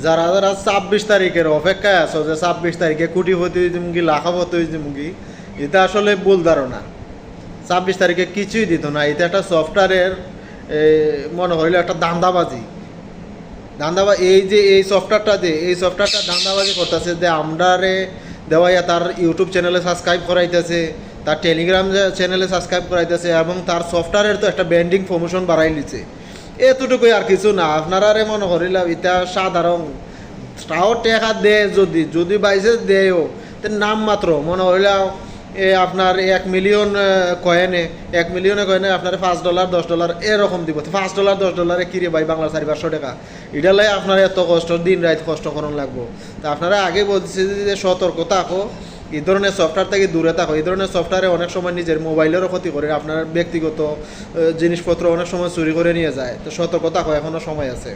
যারা যারা 26 তারিখের অপেক্ষায় আছো যে 26 তারিখে কোটিপতি হইতে মুগি লাখাপতি হইতে মুগি, এটা আসলে ভুল ধারণা। 26 তারিখে কিছুই দিত না, এটা একটা সফটওয়্যারের মনে হইলো একটা ধান্দাবাজি। এই যে এই সফটওয়্যারটা ধান্দাবাজি করতেছে, যে আমরারে দেওয়াইয়া তার ইউটিউব চ্যানেলে সাবস্ক্রাইব করাইতেছে, তার টেলিগ্রাম চ্যানেলে সাবস্ক্রাইব করাইতেছে, এবং তার সফটওয়্যারের তো একটা ব্র্যান্ডিং প্রমোশন বাড়াই লিছে। এতটুকুই, আর কিছু না। আপনারারে মনে করিলাম এটা সাধারণ, তাও টেকা দেয়, যদি বাইসে দেয়ও তো নাম মাত্র মনে হইলা আপনার 1 মিলিয়ন কয়েনে, 1 মিলিয়নে কয়েনে আপনার $5 $10 এরকম দিব। $5 $10 কিরে ভাই, বাংলা 400 টাকা। এটা লাই আপনার এত কষ্ট, দিন রাত কষ্ট করণ লাগবো। তা আপনারা আগে বলছে যে সতর্ক থাকো, এই ধরনের সফটওয়্যার থেকে দূরে থাকো। এই ধরনের সফটওয়্যারে অনেক সময় নিজের মোবাইলেরও ক্ষতি করে, আপনার ব্যক্তিগত জিনিসপত্র অনেক সময় চুরি করে নিয়ে যায়। তো সতর্ক থাকো, এখনও সময় আছে।